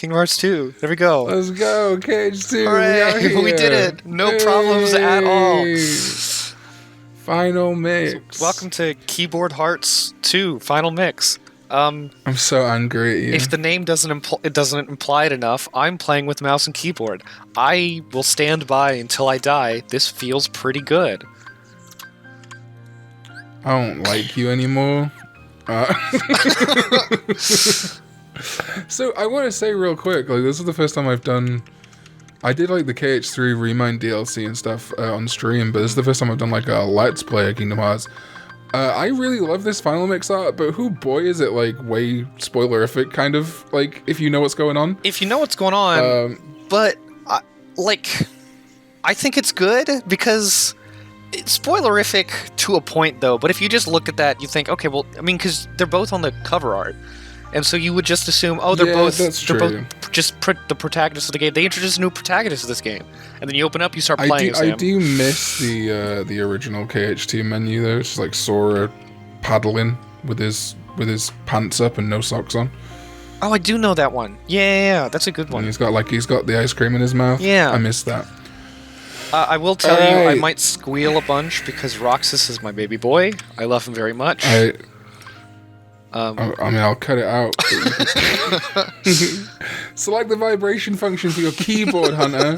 Kingdom Hearts 2. There we go. Let's go, KH2. Hooray! We did it. No problems at all. Final mix. So, welcome to Keyboard Hearts 2 Final Mix. I'm so angry at you. If the name doesn't imply it enough, I'm playing with mouse and keyboard. I will stand by until I die. This feels pretty good. I don't like you anymore. So I want to say real quick, like, this is the first time I did like the KH3 Remind DLC and stuff on stream, but this is the first time I've done like a Let's Play of Kingdom Hearts. I really love this Final Mix art, but boy is it like way spoilerific, kind of, like, if you know what's going on. If you know what's going on, but I think it's good because it's spoilerific to a point, though. But if you just look at that, you think, okay, well, I mean, because they're both on the cover art, and so you would just assume, oh, they're both just the protagonists of the game. They introduced a new protagonist of this game, and then you open up, you start playing. I do miss the original KH2 menu though. It's just like Sora paddling with his pants up and no socks on. Oh, I do know that one. Yeah, that's a good one. And he's got the ice cream in his mouth. Yeah, I miss that. I will tell you, I might squeal a bunch because Roxas is my baby boy. I love him very much. I mean, I'll cut it out. Select the vibration function for your keyboard, Hunter.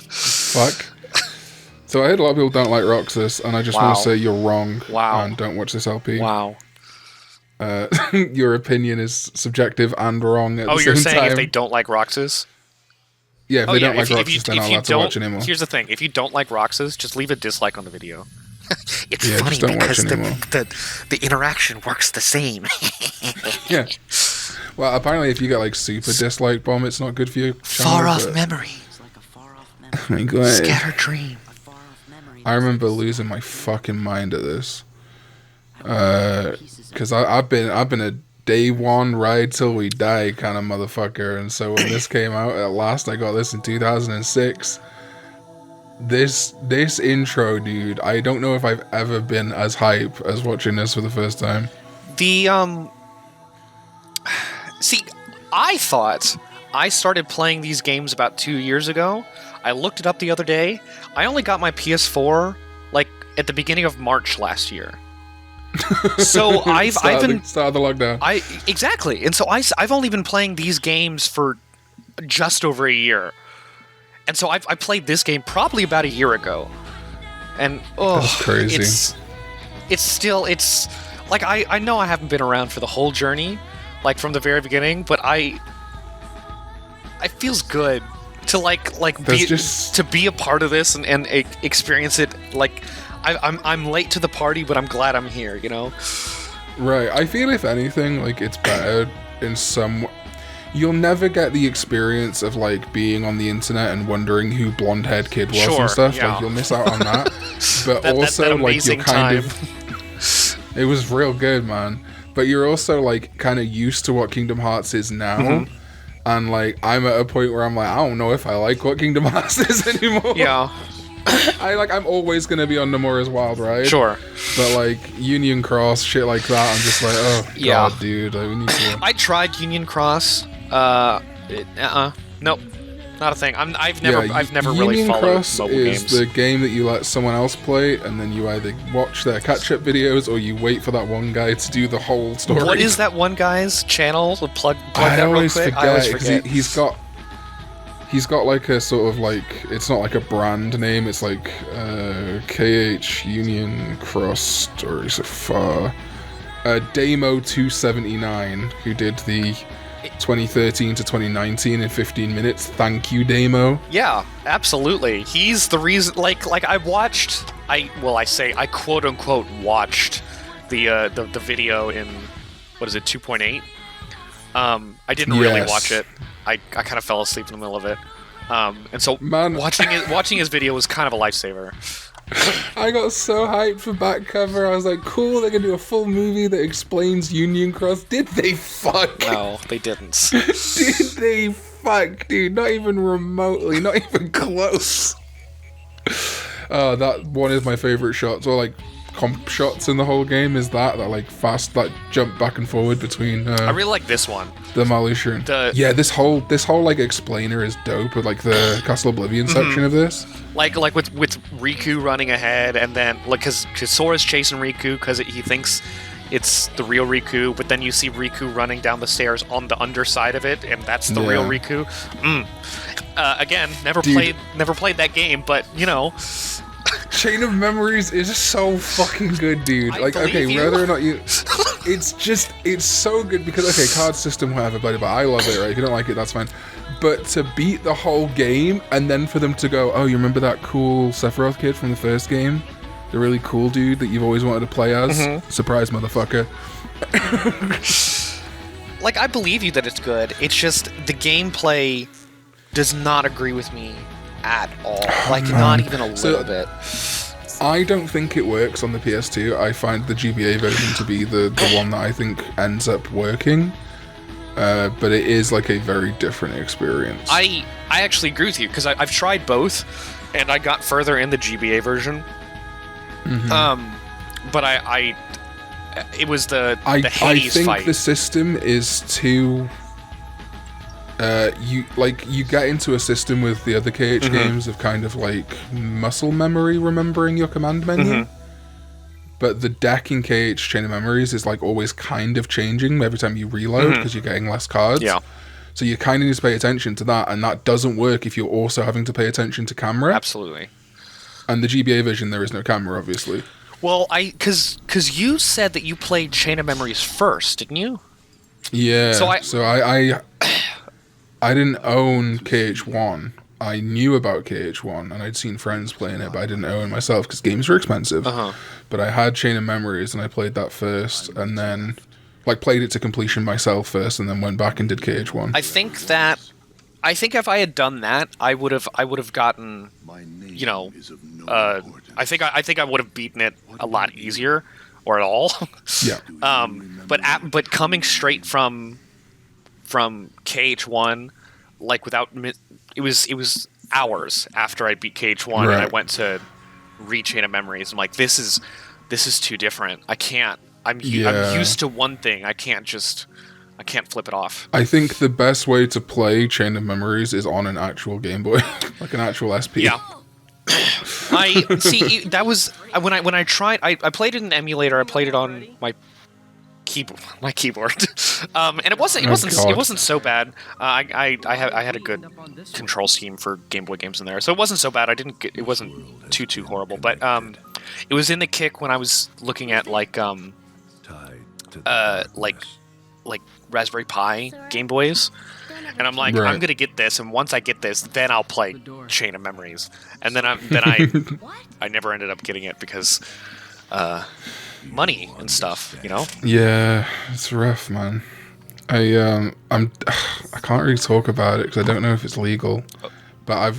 Fuck. So I heard a lot of people don't like Roxas, and I just want to say you're wrong. Wow. And don't watch this LP. Wow. Your opinion is subjective and wrong at the same time. Oh, you're saying if they don't like Roxas? Yeah, if they don't like Roxas, they're not allowed to watch anymore. Here's the thing. If you don't like Roxas, just leave a dislike on the video. It's funny because the interaction works the same. Yeah. Well, apparently if you get like super dislike bomb, it's not good for you. Far off memory. Oh my god. Scattered dream. I remember losing my fucking mind at this. Because I've been a day one ride till we die kind of motherfucker, and so when this came out at last, I got this in 2006. This intro, dude, I don't know if I've ever been as hype as watching this for the first time. See, I thought I started playing these games about 2 years ago. I looked it up the other day. I only got my PS4 like at the beginning of March last year. So I've been start of the lockdown. Exactly, and so I've only been playing these games for just over a year. And so I played this game probably about a year ago, and that's crazy. It's like I know I haven't been around for the whole journey, like from the very beginning, but it feels good to be a part of this and experience it. Like I'm late to the party, but I'm glad I'm here. You know. Right. I feel if anything, like it's better in some. You'll never get the experience of like being on the internet and wondering who blonde-haired kid was and stuff. Yeah. Like you'll miss out on that. But also that like you're kind of. It was real good, man. But you're also like kind of used to what Kingdom Hearts is now, and like I'm at a point where I'm like, I don't know if I like what Kingdom Hearts is anymore. Yeah. I'm always gonna be on Nomura's Wild Ride. Sure. But like Union Cross, shit like that, I'm just like, oh god, dude, like, we need to. I tried Union Cross. Nope, not a thing. I've never really followed Cross mobile is games. the game that you let someone else play, and then you either watch their catch-up videos or you wait for that one guy to do the whole story. What is that one guy's channel? Plug I that always real quick. forget, I always forget. He's got like a sort of like, it's not like a brand name, it's like KH Union Cross, or is it far? Damo 279, who did the 2013 to 2019 in 15 minutes. Thank you, Damo. Yeah, absolutely. He's the reason. Like I quote unquote watched the video in, what is it, 2.8. I didn't really watch it. I kind of fell asleep in the middle of it. And so watching his video was kind of a lifesaver. I got so hyped for back cover. I was like, cool, they're gonna do a full movie that explains Union Cross. Did they fuck? No, they didn't. Did they fuck, dude? Not even remotely, not even close. That one is my favorite shots, or like comp shots in the whole game is that like fast, that jump back and forward between. I really like this one. The Malusian. This whole like explainer is dope with like the Castle Oblivion section of this. Like with Riku running ahead, and then like because Sora's chasing Riku because he thinks it's the real Riku, but then you see Riku running down the stairs on the underside of it, and that's the real Riku. Again, never played that game, but you know. Chain of Memories is so fucking good, dude. Like, okay, whether or not you... it's so good because, okay, card system, whatever, but I love it, right? If you don't like it, that's fine. But to beat the whole game, and then for them to go, oh, you remember that cool Sephiroth kid from the first game? The really cool dude that you've always wanted to play as? Surprise, motherfucker. Like, I believe you that it's good. It's just, the gameplay does not agree with me at all. Like, not even a little bit. I don't think it works on the PS2. I find the GBA version to be the one that I think ends up working. But it is like a very different experience. I actually agree with you, because I've tried both, and I got further in the GBA version. But it was the Hades fight. I think fight. the system is too... you get into a system with the other KH games of kind of like muscle memory remembering your command menu. But the deck in KH Chain of Memories is like always kind of changing every time you reload because you're getting less cards. Yeah. So you kind of need to pay attention to that, and that doesn't work if you're also having to pay attention to camera. Absolutely. And the GBA version, there is no camera, obviously. Well, because you said that you played Chain of Memories first, didn't you? Yeah. So I didn't own KH1. I knew about KH1, and I'd seen friends playing it, but I didn't own myself because games were expensive. But I had Chain of Memories, and I played that first, and then like played it to completion myself first, and then went back and did KH1. I think if I had done that, I would have gotten, you know, I think I would have beaten it a lot easier, or at all. Yeah. But coming straight from KH1, like it was hours after I beat KH1 and I went to Chain of Memories. I'm like, this is too different. I can't. I'm used to one thing. I can't flip it off. I think the best way to play Chain of Memories is on an actual Game Boy, like an actual SP. Yeah. I see. That was when I tried. I played it in an emulator. I played it on my keyboard, and it wasn't so bad. I had a good control scheme for Game Boy games in there, so it wasn't so bad. It wasn't too horrible, but it was in the kick when I was looking at like Raspberry Pi Game Boys, and I'm like, I'm gonna get this, and once I get this, then I'll play Chain of Memories, and then I never ended up getting it because money and stuff, you know. Yeah, it's rough, man. I can't really talk about it because I don't know if it's legal, but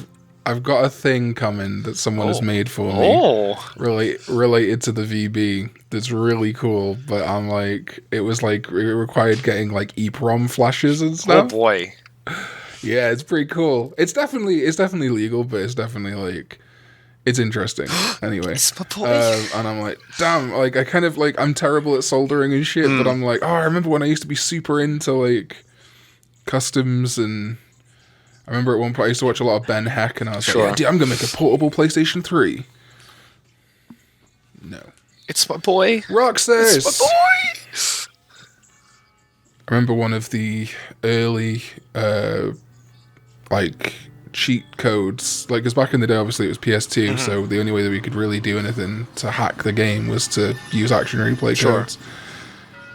I've got a thing coming that someone has made for me, related to the VB. That's really cool, but I'm like, it required getting like EEPROM flashes and stuff. Oh boy. Yeah, it's pretty cool. It's definitely legal, but it's definitely like, it's interesting. Anyway, and I'm like, damn, like I kind of like, I'm terrible at soldering and shit, but I'm like, oh, I remember when I used to be super into like customs, and I remember at one point I used to watch a lot of Ben Heck, and I was like, yeah, dude, I'm gonna make a portable PlayStation 3. No. It's my boy. Roxas! It's my boy! I remember one of the early, like, cheat codes, like, because back in the day, obviously, it was PS2, so the only way that we could really do anything to hack the game was to use action replay codes.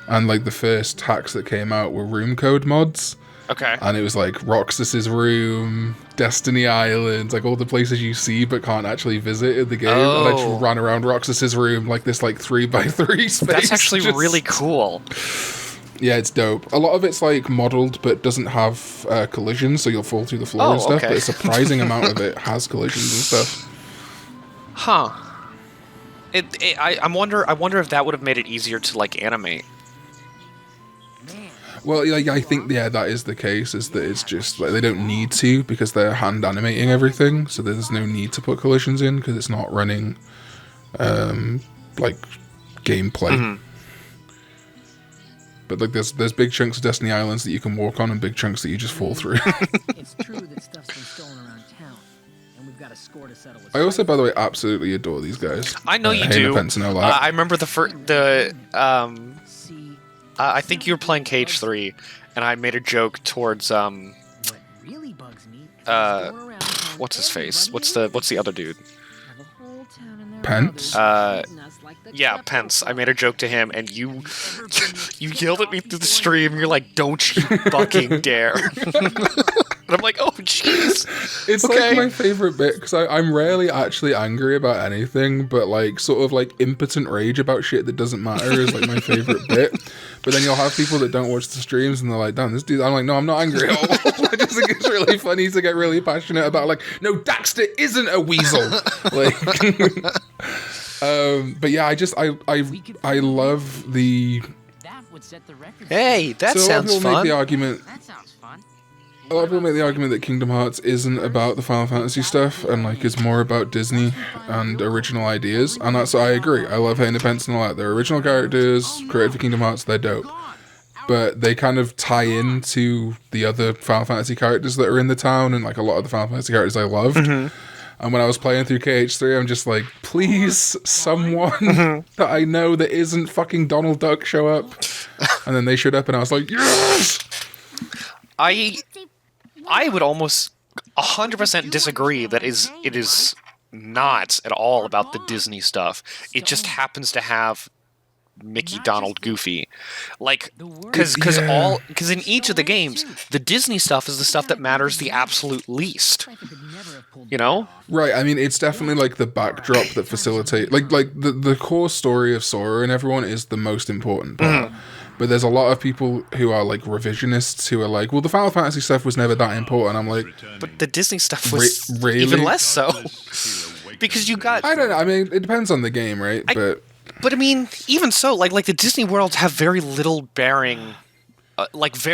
And, like, the first hacks that came out were room code mods. Okay. And it was like Roxas's room, Destiny Island, like all the places you see but can't actually visit in the game. And I just ran around Roxas's room like this, like 3x3 space. That's actually really cool. Yeah, it's dope. A lot of it's like modeled but doesn't have collisions, so you'll fall through the floor and stuff. But a surprising amount of it has collisions and stuff. Huh. I wonder if that would have made it easier to like animate. Well, like, I think, yeah, that is the case, is that it's just, like, they don't need to, because they're hand animating everything, so there's no need to put collisions in, because it's not running like gameplay. Mm-hmm. But like there's big chunks of Destiny Islands that you can walk on and big chunks that you just fall through. It's true that stuff's been stolen around town, and we've got a score to settle with. I also, by the way, absolutely adore these guys. I know you do. Pence and all that. I remember I think you were playing KH3, and I made a joke towards What really bugs me is going around telling what's his face? everybody What's the other dude? how the whole town and their Pence? brothers treating us like the Yeah, crap Pence. we I made a joke to him, and you yelled at me through the stream. You're like, "Don't you fucking dare!" And I'm like, "Oh, jeez." It's okay. like my favorite bit because I'm rarely actually angry about anything, but like sort of like impotent rage about shit that doesn't matter is like my favorite bit. But then you'll have people that don't watch the streams and they're like, "Damn, this dude." I'm like, "No, I'm not angry at all." I just think it's really funny to get really passionate about like, "No, Daxter isn't a weasel." Like, but yeah, I love the. That would set the record. Hey, that so sounds a lot of people fun. make the argument. That sounds fun. A lot of people make the argument that Kingdom Hearts isn't about the Final Fantasy stuff and like it's more about Disney and original ideas, and that's I agree. I love Hayden Pence and all that. They're original characters created for Kingdom Hearts. They're dope, but they kind of tie into the other Final Fantasy characters that are in the town and like a lot of the Final Fantasy characters I loved. Mm-hmm. And when I was playing through KH3, I'm just like, please, someone that I know that isn't fucking Donald Duck show up. And then they showed up, and I was like, yes! I would almost 100% disagree that it is not at all about the Disney stuff. It just happens to have Mickey, Donald, Goofy, like because in each of the games, the Disney stuff is the stuff that matters the absolute least. You know? Right. I mean, it's definitely like the backdrop that facilitate like the core story of Sora and everyone is the most important part. But there's a lot of people who are like revisionists who are like, well, the Final Fantasy stuff was never that important. I'm like, but the Disney stuff was really? even less so. Because you got I don't know. I mean, it depends on the game, right? But I mean, even so, like the Disney worlds have very little bearing, if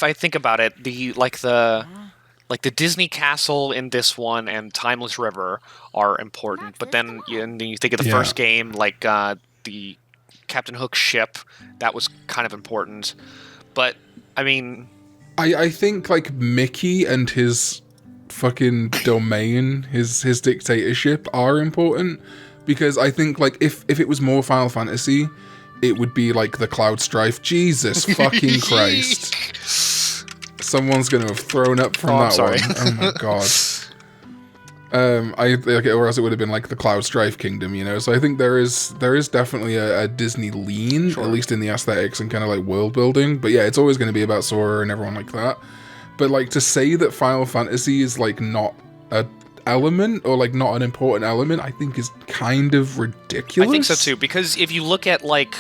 I think about it, the Disney castle in this one and Timeless River are important. But then you think of the first game, like the Captain Hook ship, that was kind of important. But I mean, I think like Mickey and his fucking domain, his dictatorship are important because I think like if it was more Final Fantasy, it would be like the Cloud Strife. Jesus fucking Christ! Someone's gonna have thrown up from that sorry. one. Oh my god. Or else it would have been like the Cloud Strife Kingdom, you know. So I think there is definitely a Disney lean, at least in the aesthetics and kind of like world building. But yeah, it's always going to be about Sora and everyone like that. But like to say that Final Fantasy is like not a element or like not an important element, I think is kind of ridiculous. I think so too, because if you look at like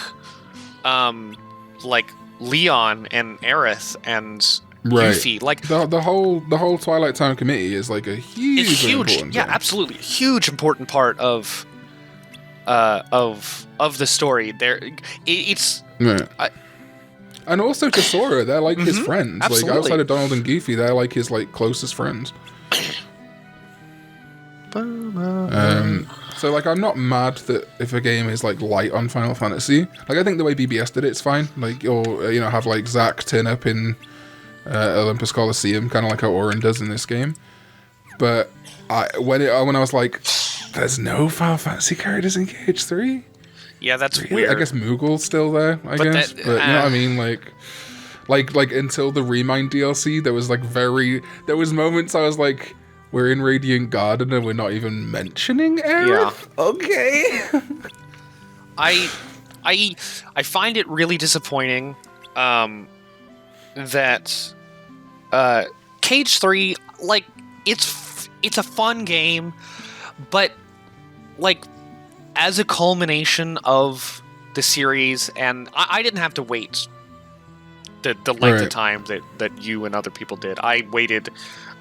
Leon and Aerith and Yuffie, like the whole Twilight Town committee is like a huge important thing. Absolutely a huge important part of the story. It's right. And also to Sora, they're like his friends. Absolutely. Like outside of Donald and Goofy, they're like his like closest friends. So like I'm not mad that if a game is like light on Final Fantasy. Like I think the way BBS did it's fine. Like or have like Zack turn up in Olympus Coliseum, kind of like how Auron does in this game. But when I was like, there's no Final Fantasy characters in KH3? Yeah, that's really? weird. I guess Moogle's still there, I guess. But you know what I mean? Like until the Remind DLC, there was moments I was like, we're in Radiant Garden and we're not even mentioning Aerith? Yeah. Okay. I find it really disappointing that Cage 3, like, it's a fun game, but like as a culmination of the series, and I didn't have to wait the length of time that you and other people did. I waited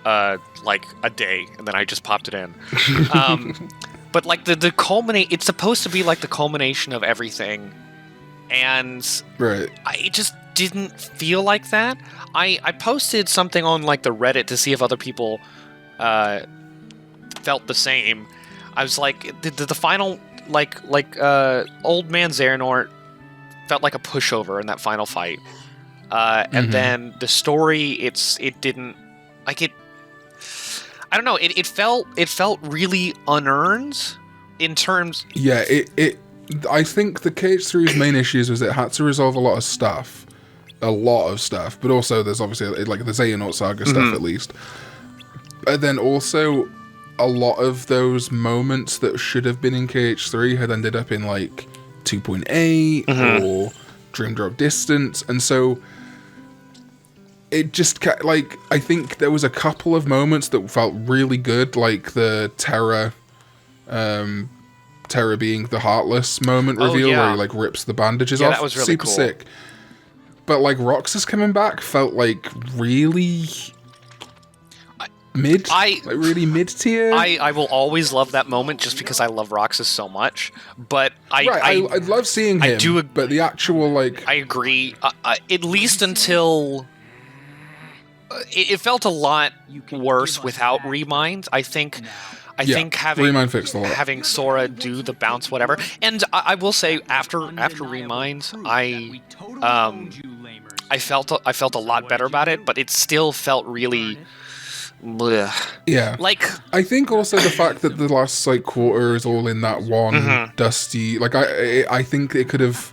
like a day and then I just popped it in. But like the culminate, it's supposed to be like the culmination of everything, and it just didn't feel like that. I posted something on like the Reddit to see if other people felt the same. I was like, the final, old man Xehanort felt like a pushover in that final fight. And then the story, it didn't, like, it, I don't know, it felt really unearned in terms... Yeah, I think the KH3's main issues was it had to resolve a lot of stuff, but also there's obviously, like, the Xehanort Saga stuff, at least. And then also, a lot of those moments that should have been in KH3 had ended up in, like, 2.8 or Dream Drop Distance, and so it just, like, I think there was a couple of moments that felt really good, like the Terra being the Heartless moment reveal, where he, like, rips the bandages off. That was really super cool. sick. But, like, Roxas coming back felt, like, really... really mid-tier. I will always love that moment just because I love Roxas so much. But I love seeing him. But the actual, like, I agree. At least until it felt a lot worse without Remind. I think having Remind fixed a lot. Having Sora do the bounce, whatever. And I will say after Remind, I felt a lot better about it. But it still felt really. Blech. Yeah, like I think also the fact that the last, like, quarter is all in that one dusty, like, I think it could have,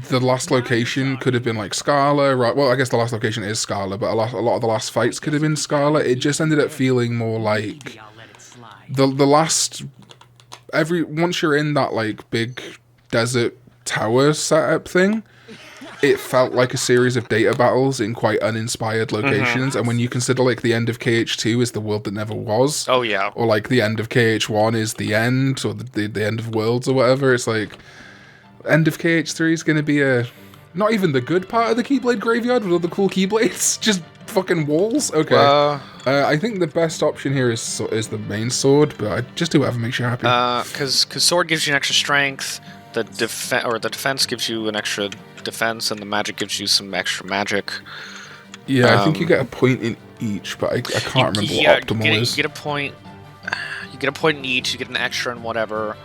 the last location could have been like Scala, right? Well, I guess the last location is Scala, but a lot of the last fights could have been Scala. It just ended up feeling more like the last once you're in that, like, big desert tower setup thing. It felt like a series of data battles in quite uninspired locations, and when you consider, like, the end of KH2 is the world that never was, or, like, the end of KH1 is the end, or the end of worlds or whatever, it's like, end of KH3 is going to be not even the good part of the Keyblade graveyard with all the cool Keyblades, just fucking walls. Okay. I think the best option here is the main sword, but I just do whatever makes you happy. Because sword gives you an extra strength. The defense gives you an extra defense, and the magic gives you some extra magic. Yeah, I think you get a point in each, but I can't remember what optimal is. You get a point. You get a point in each. You get an extra and whatever.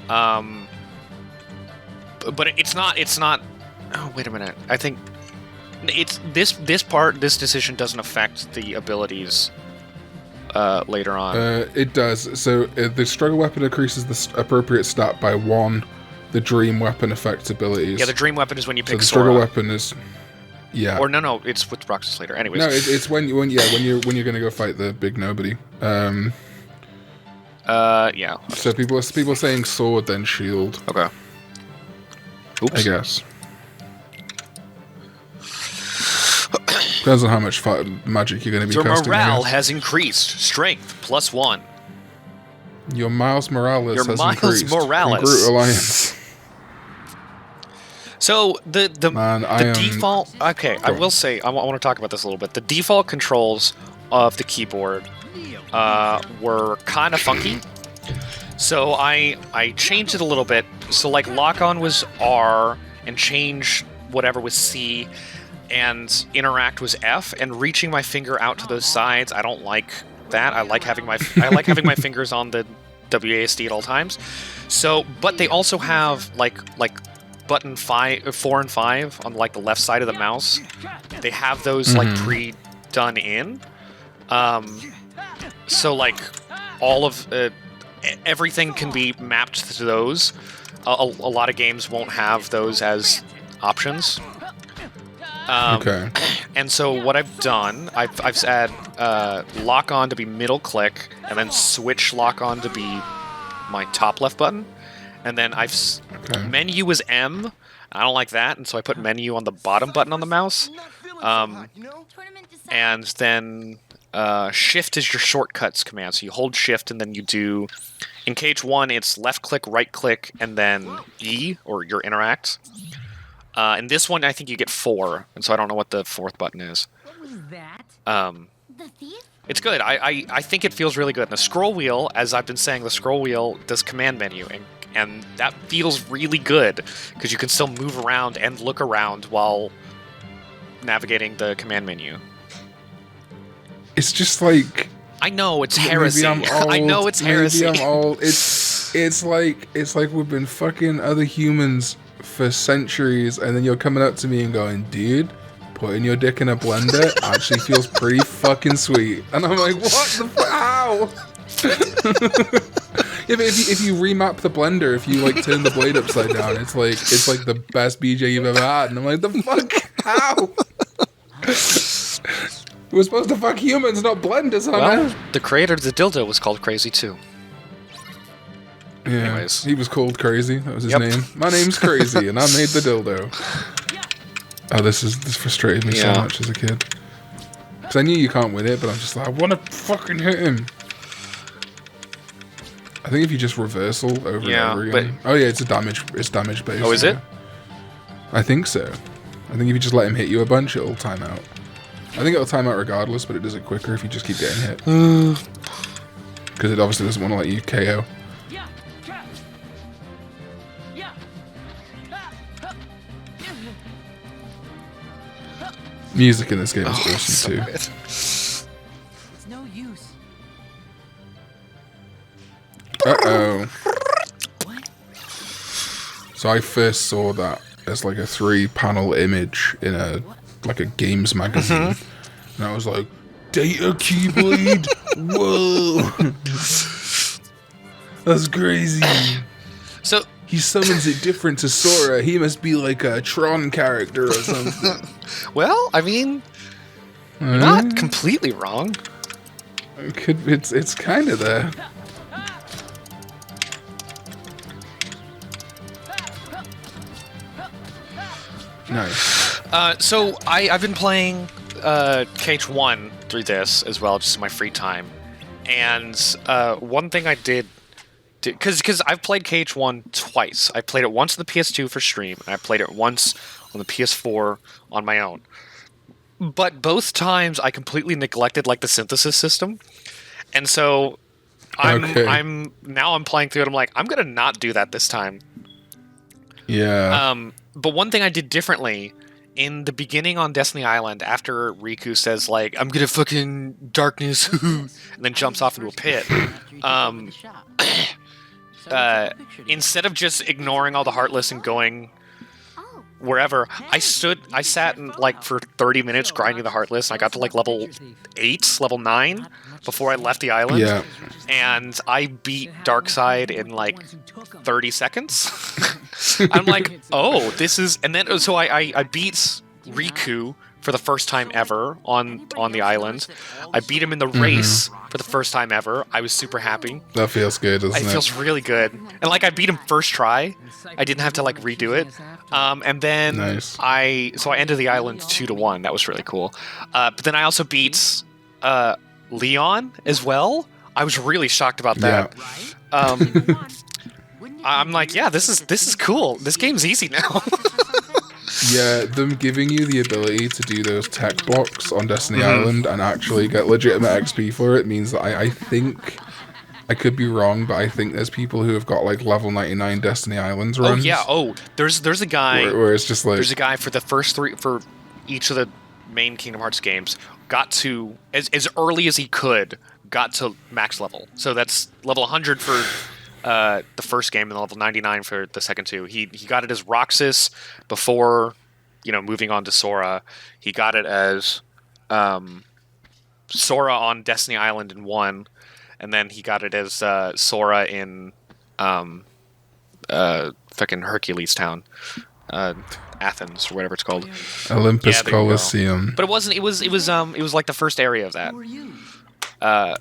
But it's not. Oh, wait a minute. I think it's this decision doesn't affect the abilities later on. It does. So the struggle weapon increases the appropriate stat by 1. The dream weapon affects abilities. Yeah, the dream weapon is when you pick the Sora. struggle weapon is, yeah. Or no, it's with Roxas later. Anyways. No, it's when you're gonna go fight the big nobody. Yeah. So people are saying sword then shield. Okay. Oops. I guess. Depends on how much magic you're gonna be casting. Your morale has increased. Strength +1. Your Miles Morales has increased. Your Miles Morales. Groot Alliance. So the default. Okay, I will say I want to talk about this a little bit. The default controls of the keyboard were kind of funky. So I changed it a little bit. So, like, lock on was R, and change whatever was C, and interact was F. And reaching my finger out to those sides, I don't like that. I like having my fingers on the WASD at all times. So, but they also have like button 4 and 5 on, like, the left side of the mouse. They have those like pre-done in. So, like, all of everything can be mapped to those. A lot of games won't have those as options. Okay. And so what I've done, I've said lock on to be middle click, and then switch lock on to be my top left button. And then menu is M. I don't like that, and so I put menu on the bottom button on the mouse. And then shift is your shortcuts command. So you hold shift, and then you do... In KH1, it's left click, right click, and then E, or your interact. In this one, I think you get 4, and so I don't know what the 4th button is. What was that? The thief? It's good. I think it feels really good. And the scroll wheel, as I've been saying, the scroll wheel does command menu, and that feels really good, because you can still move around and look around while navigating the command menu. It's just like... I know it's heresy. Maybe I'm old. I know it's heresy. Maybe I'm old. It's like we've been fucking other humans for centuries, and then you're coming up to me and going, dude, putting your dick in a blender actually feels pretty fucking sweet. And I'm like, what the fuck? How? Yeah, but if you remap the blender, if you like turn the blade upside down, it's like the best BJ you've ever had. And I'm like, the fuck? How? We're supposed to fuck humans, not blenders, huh? Well, the creator of the dildo was called Crazy too. Yeah, anyways. He was called Crazy. That was his name. My name's Crazy, and I made the dildo. Oh, this frustrated me so much as a kid. Because I knew you can't win it, but I'm just like, I want to fucking hit him. I think if you just reversal over and over again. Oh yeah, it's damage based. Oh, is it? I think so. I think if you just let him hit you a bunch, it'll time out. I think it'll time out regardless, but it does it quicker if you just keep getting hit. Because it obviously doesn't want to let you KO. Music in this game is awesome too. It's no use. Uh-oh. What? So I first saw that as like a 3-panel image in a games magazine. And I was like, Data Keyblade? Whoa. That's crazy. So he summons it different to Sora. He must be like a Tron character or something. well, I mean, not completely wrong. It's kind of there. Nice. So I've been playing KH1 through this as well, just in my free time. And one thing I did, because I've played KH1 twice. I played it once on the PS2 for stream, and I played it once on the PS4 on my own. But both times I completely neglected the synthesis system, and so I'm playing through it. I'm like, I'm gonna not do that this time. Yeah. But one thing I did differently in the beginning on Destiny Island, after Riku says I'm gonna fucking darkness, and then jumps off into a pit. Instead of just ignoring all the Heartless and going wherever, I sat and for 30 minutes grinding the Heartless, and I got to level 8, level 9 before I left the island. Yeah. And I beat Darkseid in 30 seconds. I'm like, oh, this is, and then so I beat Riku for the first time ever on the island. I beat him in the race for the first time ever. I was super happy. That feels good, doesn't it? It feels really good. And I beat him first try. I didn't have to redo it. And then nice. I ended the island 2-1. That was really cool. But then I also beat Leon as well. I was really shocked about that. Yeah. I'm like, yeah, this is cool. This game's easy now. Yeah, them giving you the ability to do those tech blocks on Destiny Island and actually get legitimate XP for it means that I think, I could be wrong, but I think there's people who have got level 99 Destiny Islands runs. Oh yeah, there's a guy where it's just there's a guy for the first 3 for each of the main Kingdom Hearts games got to as early as he could got to max level. So that's level 100 for the first game and level 99 for the second 2. He got it as Roxas before, moving on to Sora. He got it as Sora on Destiny Island in 1, and then he got it as Sora in fucking Hercules Town, Athens or whatever it's called. Olympus Coliseum. But it wasn't. It was the first area of that.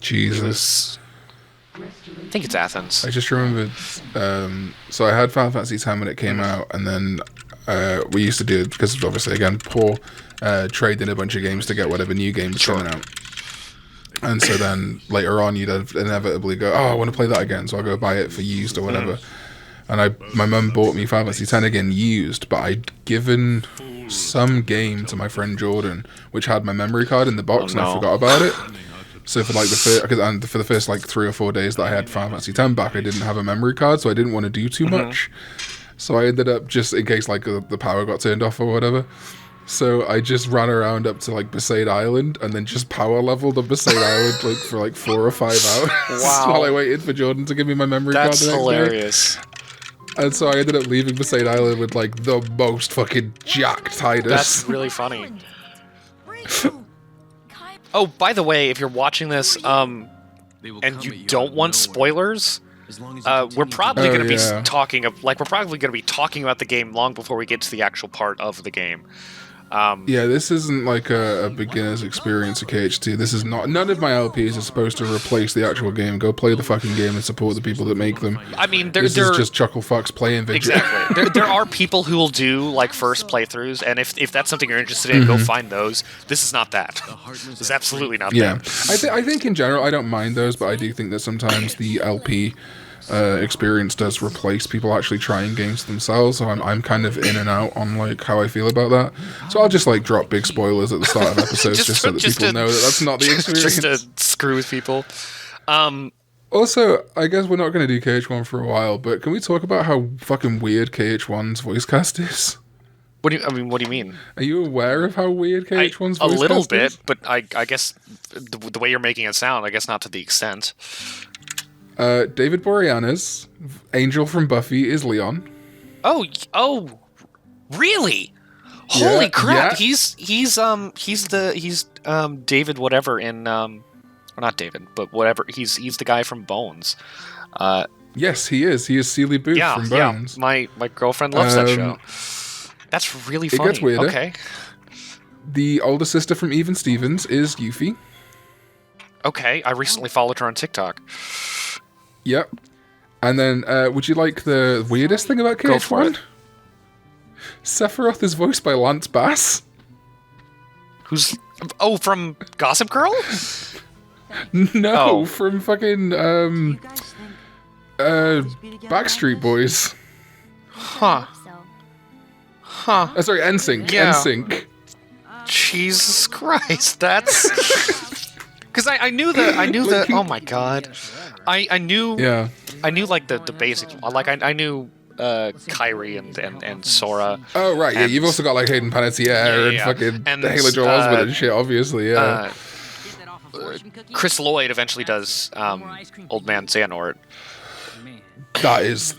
Jesus. I think it's Athens. I just remembered, so I had Final Fantasy X when it came out, and then we used to do it, because obviously, again, poor, trade in a bunch of games to get whatever new game was coming out. And so then, later on, you'd inevitably go, oh, I want to play that again, so I'll go buy it for used or whatever. And my mum bought me Final Fantasy X again used, but I'd given some game to my friend Jordan, which had my memory card in the box, and I forgot about it. So for the first 3 or 4 days that I had Final Fantasy X back, I didn't have a memory card, so I didn't want to do too much. So I ended up, just in case the power got turned off or whatever, So I just ran around up to like Besaid Island and then just power leveled up Besaid Island like for like 4 or 5 hours while I waited for Jordan to give me my memory card the next hilarious. day. And so I ended up leaving Besaid Island with like the most fucking jacked Titus. That's really funny. Oh, by the way, if you're watching this, and you don't want spoilers, we're probably going to be talking about the game long before we get to the actual part of the game. Yeah, this isn't like a beginner's experience of KH2. This is not. None of my LPs are supposed to replace the actual game. Go play the fucking game and support the people that make them. I mean, this is just chuckle fucks playing video. Exactly. there are people who will do like first playthroughs, and if that's something you're interested in, go find those. This is not that. This is absolutely not that. I think in general I don't mind those, but I do think that sometimes the LP experience does replace people actually trying games themselves, so I'm kind of in and out on like how I feel about that. So I'll just like drop big spoilers at the start of episodes just so that people know that that's not the experience. Just to screw with people. Also, I guess we're not going to do KH1 for a while, but can we talk about how fucking weird KH1's voice cast is? What do you mean? Are you aware of how weird KH1's voice cast is? A little bit, but I guess the way you're making it sound, I guess not to the extent. David Boreanaz, Angel from Buffy, is Leon. Oh, really? Holy crap! Yeah. He's David whatever in or not David, but whatever. He's the guy from Bones. Yes, he is. He is Seeley Booth from Bones. Yeah, my girlfriend loves that show. That's really funny. It gets weirder. Okay. The older sister from Even Stevens is Yuffie. Okay, I recently followed her on TikTok. Yep. And then, would you like the weirdest thing about KH1? Go for it. Sephiroth is voiced by Lance Bass. Who's... Oh, from Gossip Girl? No, from fucking, Backstreet Boys. Huh. Sorry, NSYNC. Yeah. NSYNC. Jesus Christ, that's... Because I knew the... Oh my god. I knew... Yeah. I knew, like, the basics. Like, I knew Kyrie and Sora. Oh, right, yeah. You've also got, like, Hayden Panettiere and fucking Haley Joel Osment and shit, obviously, yeah. Chris Lloyd eventually does Old Man Xehanort. That is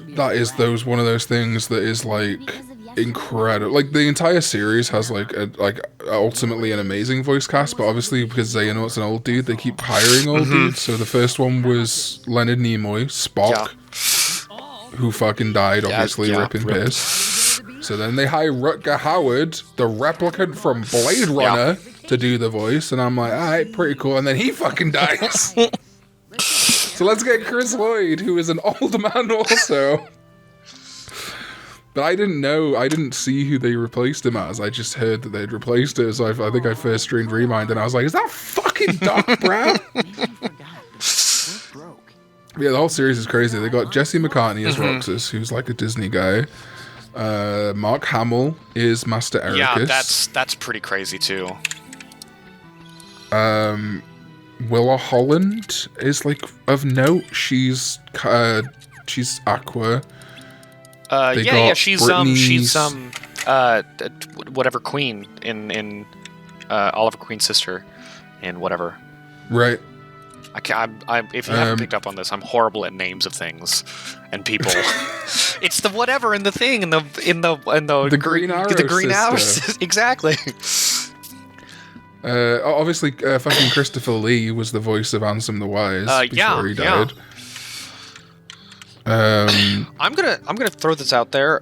one of those things that is, like... incredible. Like the entire series has like ultimately an amazing voice cast, but obviously because Xehanort's an old dude, they keep hiring old dudes. So the first one was Leonard Nimoy, Spock, who fucking died, obviously, rip in piss. So then they hire Rutger Hauer, the replicant from Blade Runner, to do the voice, and I'm like, alright, pretty cool. And then he fucking dies. So let's get Chris Lloyd, who is an old man also. But I didn't see who they replaced him as. I just heard that they'd replaced it. So I think I first streamed Remind, and I was like, is that fucking Doc Brown? Yeah, the whole series is crazy. They got Jesse McCartney as Roxas, who's like a Disney guy. Mark Hamill is Master Ericus. Yeah, that's pretty crazy too. Willa Holland is like of note. She's Aqua. She's whatever queen in Oliver Queen's sister in whatever. Right. If you haven't picked up on this, I'm horrible at names of things and people. It's the whatever in the thing in the Green Arrow. The Green Arrow. Exactly. Obviously, fucking Christopher Lee was the voice of Ansem the Wise before he died. Yeah. I'm gonna throw this out there.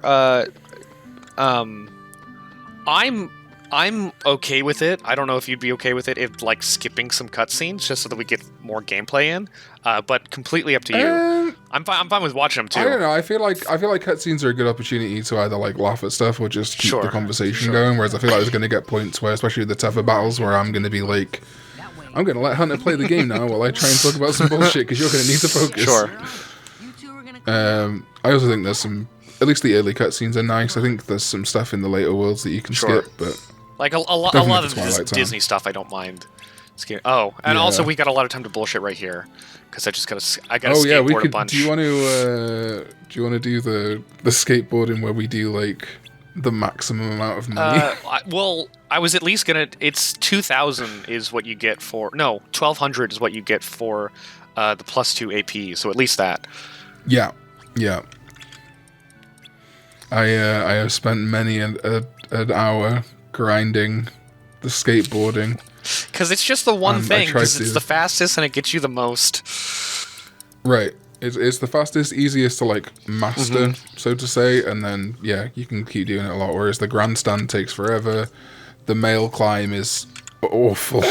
I'm okay with it. I don't know if you'd be okay with it, if like skipping some cutscenes just so that we get more gameplay in. But completely up to you. I'm fine with watching them too. I don't know. I feel like cutscenes are a good opportunity to either like laugh at stuff or just keep the conversation going. Whereas I feel like there's going to get points where, especially the tougher battles, where I'm going to be like, I'm going to let Hunter play the game now while I try and talk about some bullshit because you're going to need to focus. Sure. I also think there's some, at least the early cutscenes are nice. I think there's some stuff in the later worlds that you can skip, but like a lot of this Disney stuff I don't mind skipping. Oh, and also we got a lot of time to bullshit right here because I gotta skateboard a bunch. Do you want to do the skateboarding where we do like the maximum amount of money? I was at least gonna. It's 2,000 is what you get for. No, 1,200 is what you get for the +2 AP. So at least that. Yeah. I have spent many an hour grinding the skateboarding. Because it's just the one thing. Because it's the fastest and it gets you the most. Right. It's the fastest, easiest to like master, so to say, and then you can keep doing it a lot. Whereas the grandstand takes forever. The male climb is awful.